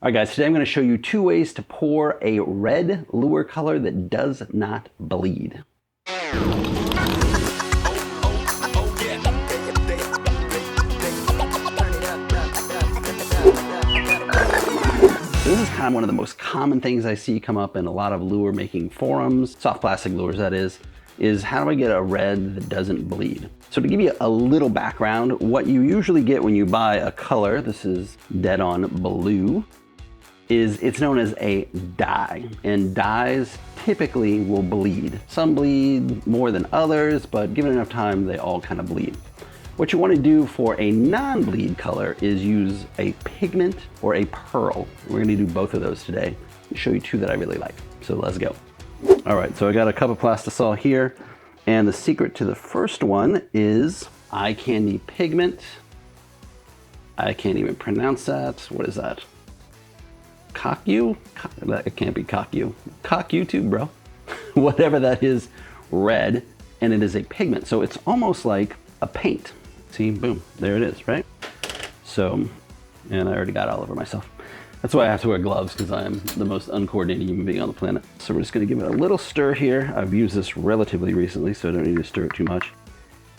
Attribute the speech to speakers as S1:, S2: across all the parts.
S1: All right guys, today I'm going to show you 2 ways to pour a red lure color that does not bleed. So this is kind of one of the most common things I see come up in a lot of lure making forums, soft plastic lures that is how do I get a red that doesn't bleed? So to give you a little background, what you usually get when you buy a color, this is dead on blue, is it's known as a dye, and dyes typically will bleed. Some bleed more than others, but given enough time, they all kind of bleed. What you want to do for a non-bleed color is use a pigment or a pearl. We're going to do both of those today. I'll show you 2 that I really like. So let's go. All right, so I got a cup of plastisol here, and the secret to the first one is eye candy pigment. I can't even pronounce that. What is that? Cock-you? It can't be cock-you. Cock-you too, bro. Whatever that is, red, and it is a pigment. So it's almost like a paint. See, boom, there it is, right? So, and I already got all over myself. That's why I have to wear gloves, because I am the most uncoordinated human being on the planet. So we're just gonna give it a little stir here. I've used this relatively recently, so I don't need to stir it too much.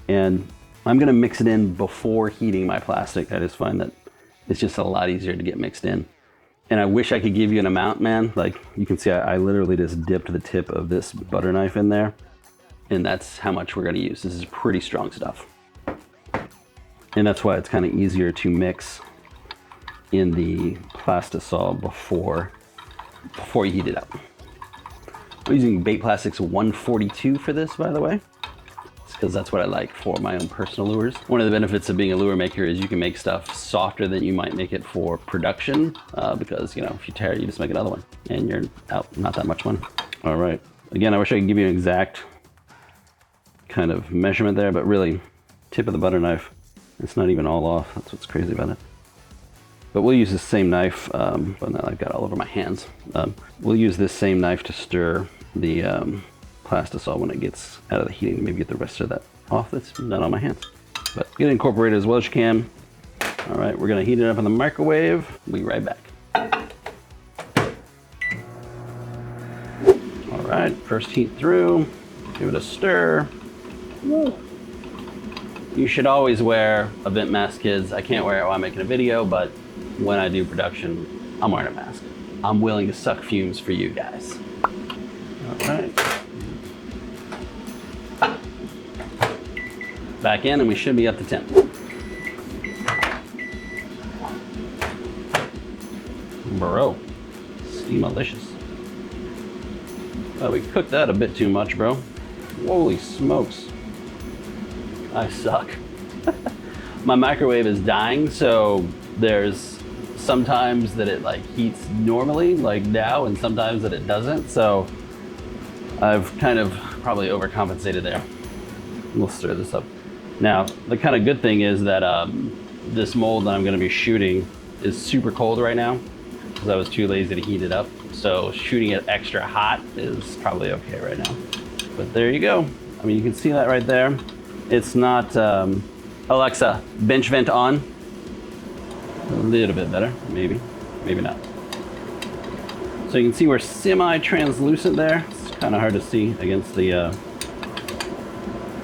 S1: And I'm gonna mix it in before heating my plastic. I just find that it's just a lot easier to get mixed in. And I wish I could give you an amount, man. Like you can see, I literally just dipped the tip of this butter knife in there, and that's how much we're gonna use. This is pretty strong stuff. And that's why it's kind of easier to mix in the plastisol before you heat it up. I'm using Bait Plastics 142 for this, by the way. Because that's what I like for my own personal lures. One of the benefits of being a lure maker is you can make stuff softer than you might make it for production, because, you know, if you tear it, you just make another one and you're out not that much money. All right. Again, I wish I could give you an exact kind of measurement there, but really, tip of the butter knife, it's not even all off. That's what's crazy about it. But we'll use the same knife, but now I've got all over my hands. We'll use this same knife to stir the plastisol when it gets out of the heating. Maybe get the rest of that off that's not on my hands. But get it incorporated as well as you can. All right, we're gonna heat it up in the microwave. We'll be right back. All right, first heat through, give it a stir. Woo. You should always wear a vent mask, kids. I can't wear it while I'm making a video, but when I do production, I'm wearing a mask. I'm willing to suck fumes for you guys. All right. Back in, and we should be up to 10. Bro, steam-alicious. Oh, we cooked that a bit too much, bro. Holy smokes. I suck. My microwave is dying, so there's sometimes that it like heats normally, like now, and sometimes that it doesn't. So I've kind of probably overcompensated there. We'll stir this up. Now, the kind of good thing is that this mold that I'm gonna be shooting is super cold right now because I was too lazy to heat it up. So shooting it extra hot is probably okay right now. But there you go. I mean, you can see that right there. It's not, Alexa, bench vent on. A little bit better, maybe, maybe not. So you can see we're semi-translucent there. It's kind of hard to see against the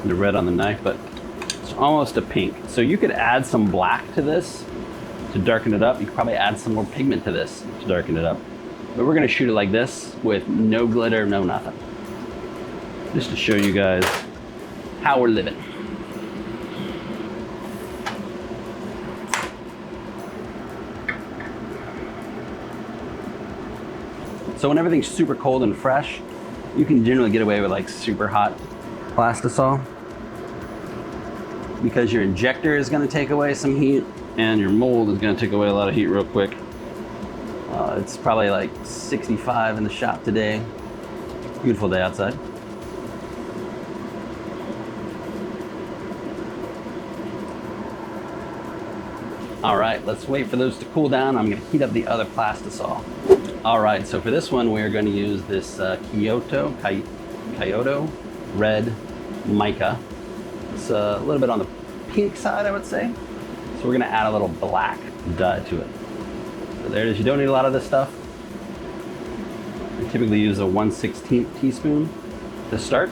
S1: red on the knife, but it's almost a pink. So you could add some black to this to darken it up. You could probably add some more pigment to this to darken it up. But we're gonna shoot it like this with no glitter, no nothing. Just to show you guys how we're living. So when everything's super cold and fresh, you can generally get away with like super hot plastisol because your injector is going to take away some heat and your mold is going to take away a lot of heat real quick. It's probably like 65 in the shop today. Beautiful day outside. All right, let's wait for those to cool down. I'm gonna heat up the other plastisol. All right, so for this one, we're gonna use this Kyoto red Mica. It's a little bit on the pink side, I would say. So we're gonna add a little black dye to it. there it is. You don't need a lot of this stuff. I typically use a 1/16 teaspoon to start.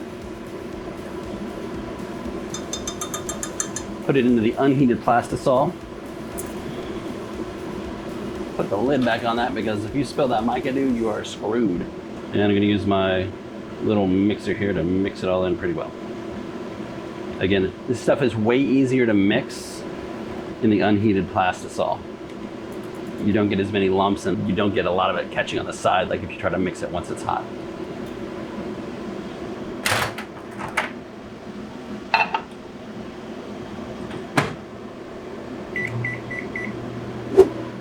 S1: Put it into the unheated plastisol. Put the lid back on that, because if you spill that mica, dude, you are screwed. And I'm gonna use my little mixer here to mix it all in pretty well. Again, this stuff is way easier to mix in the unheated plastisol. You don't get as many lumps, and you don't get a lot of it catching on the side like if you try to mix it once it's hot.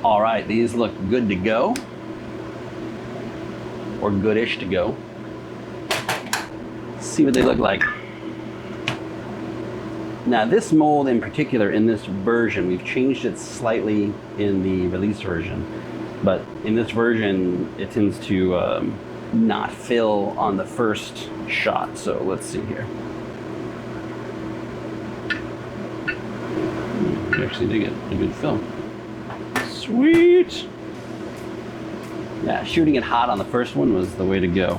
S1: All right, these look good to go, or goodish to go. Let's see what they look like. Now this mold in particular, in this version, we've changed it slightly in the release version, but in this version it tends to not fill on the first shot. So let's see here. You actually did get a good fill. Sweet. Yeah, shooting it hot on the first one was the way to go,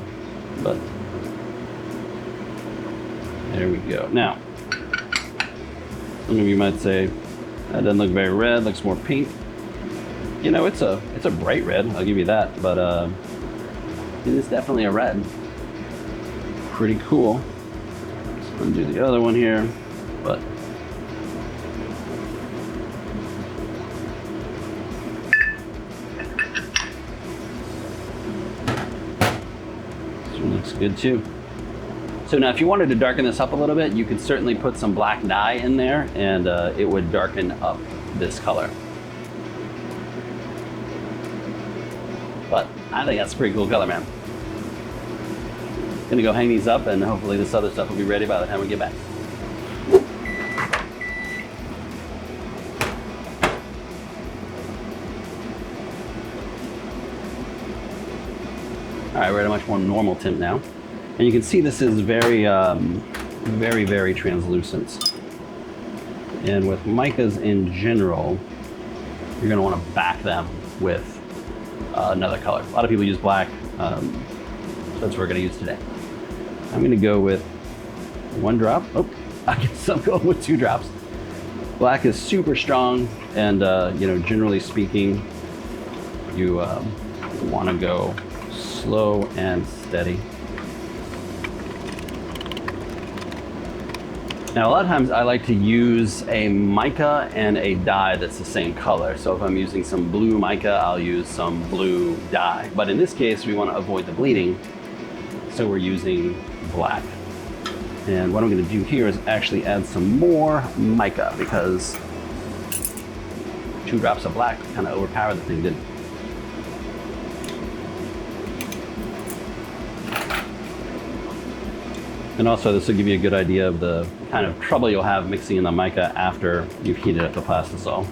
S1: but there we go. Now, some of you might say, that doesn't look very red, looks more pink. You know, it's a bright red, I'll give you that, but it is definitely a red. Pretty cool. Just gonna do the other one here, but this one looks good too. So now if you wanted to darken this up a little bit, you could certainly put some black dye in there, and it would darken up this color. But I think that's a pretty cool color, man. Gonna go hang these up, and hopefully this other stuff will be ready by the time we get back. All right, we're at a much more normal tint now. And you can see this is very, very translucent. And with micas in general, you're gonna wanna back them with another color. A lot of people use black, so that's what we're gonna use today. I'm gonna go with 1 drop. Oh, I guess I'm going with 2 drops. Black is super strong, and you know, generally speaking, you wanna go slow and steady. Now, a lot of times I like to use a mica and a dye that's the same color. So if I'm using some blue mica, I'll use some blue dye. But in this case, we want to avoid the bleeding, so we're using black. And what I'm going to do here is actually add some more mica, because 2 drops of black kind of overpowered the thing, didn't it? And also, this will give you a good idea of the kind of trouble you'll have mixing in the mica after you've heated up the plastisol.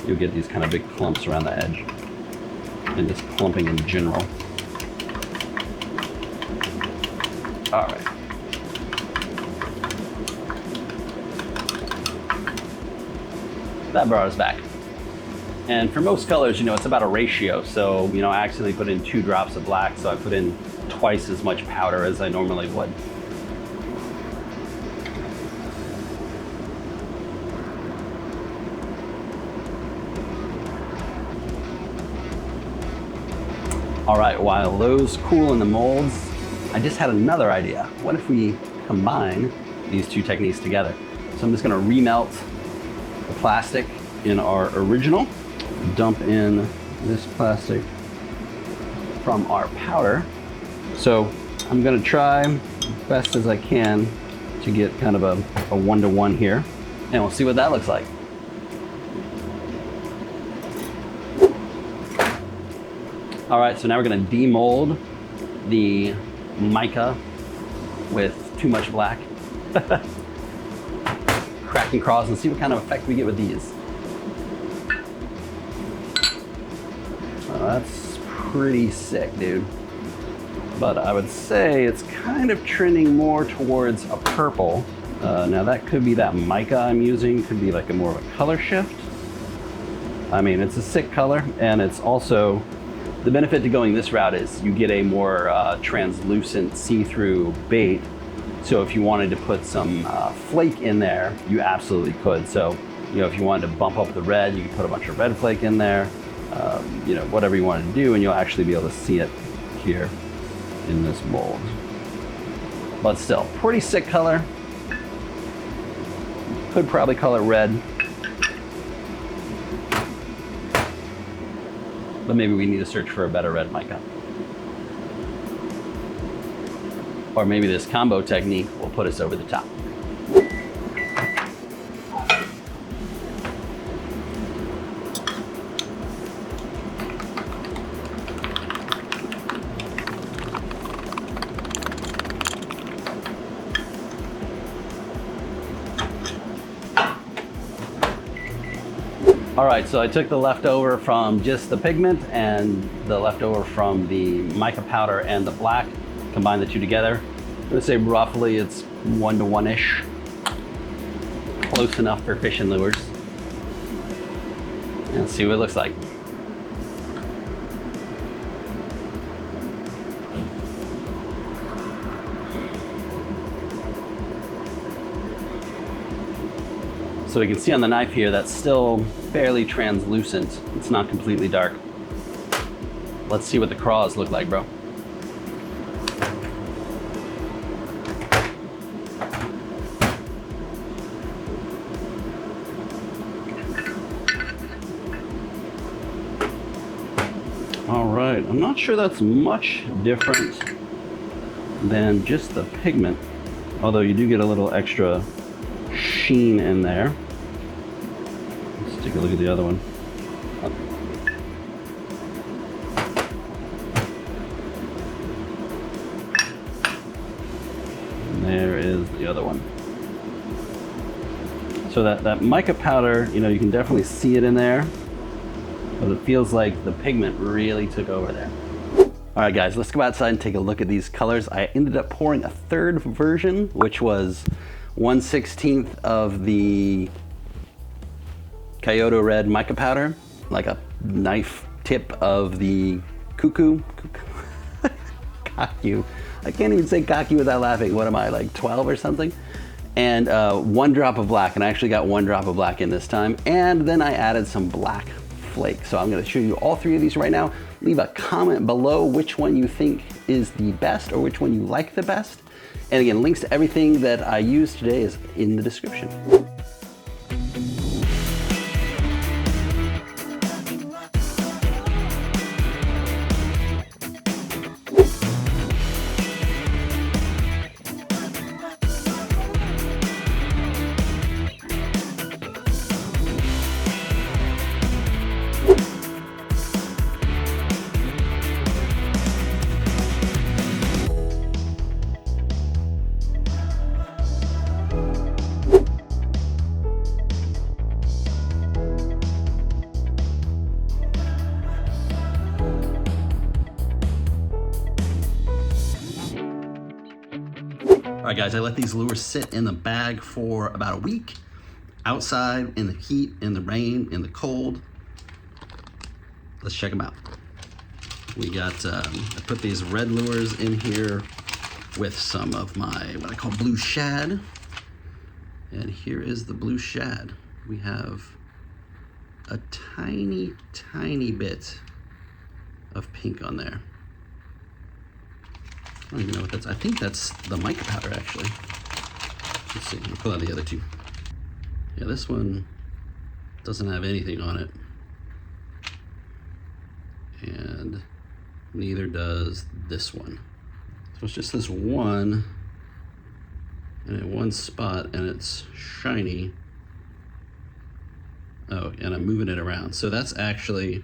S1: You'll get these kind of big clumps around the edge, and just clumping in general. All right. That brought us back. And for most colors, you know, it's about a ratio. So, you know, I actually put in 2 drops of black, so I put in twice as much powder as I normally would. All right, while those cool in the molds, I just had another idea. What if we combine these 2 techniques together? So I'm just gonna remelt the plastic in our original, dump in this plastic from our powder. So I'm gonna try best as I can to get kind of a 1-to-1 here, and we'll see what that looks like. All right, so now we're gonna demold the mica with too much black. Crack and cross and see what kind of effect we get with these. That's pretty sick, dude. But I would say it's kind of trending more towards a purple. Now that could be that mica I'm using, could be like a more of a color shift. I mean, it's a sick color, and it's also, the benefit to going this route is you get a more translucent see-through bait. So if you wanted to put some flake in there, you absolutely could. So, you know, if you wanted to bump up the red, you could put a bunch of red flake in there, you know, whatever you wanted to do, and you'll actually be able to see it here in this mold. But still, pretty sick color. Could probably color red. But maybe we need to search for a better red mica. Or maybe this combo technique will put us over the top. All right, so I took the leftover from just the pigment and the leftover from the mica powder and the black, combine the two together. I'm gonna say roughly it's 1 to 1-ish. Close enough for fish and lures. And let's see what it looks like. So we can see on the knife here that's still fairly translucent. It's not completely dark. Let's see what the craws look like, bro. All right, I'm not sure that's much different than just the pigment, although you do get a little extra sheen in there. Let's take a look at the other one. And there is the other one. So that mica powder, you know, you can definitely see it in there, but it feels like the pigment really took over there. All right, guys, let's go outside and take a look at these colors. I ended up pouring a third version, which was 1/16 of the Kyoto Red mica powder, like a knife tip of the cuckoo. Kaku. I can't even say kaku without laughing. What am I, like 12 or something? And 1 drop of black, and I actually got 1 drop of black in this time. And then I added some black flake. So I'm gonna show you all 3 of these right now. Leave a comment below which one you think is the best or which one you like the best. And again, links to everything that I used today is in the description. All right, guys, I let these lures sit in the bag for about a week, outside, in the heat, in the rain, in the cold. Let's check them out. We got, I put these red lures in here with some of my, what I call blue shad. And here is the blue shad. We have a tiny, tiny bit of pink on there. I don't even know what that's, I think that's the mica powder actually. Let's see, we'll pull out the other 2. Yeah, this one doesn't have anything on it. And neither does this one. So it's just this one, and in one spot, and it's shiny. Oh, and I'm moving it around. So that's actually,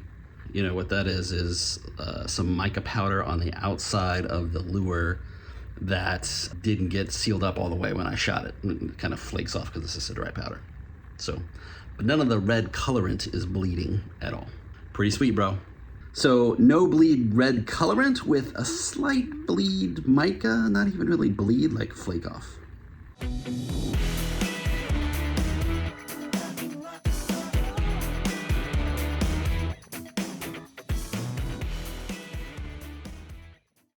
S1: you know, what that is some mica powder on the outside of the lure that didn't get sealed up all the way when I shot it. It kind of flakes off because this is a dry powder. So, but none of the red colorant is bleeding at all. Pretty sweet, bro. So no bleed red colorant with a slight bleed mica, not even really bleed, like flake off.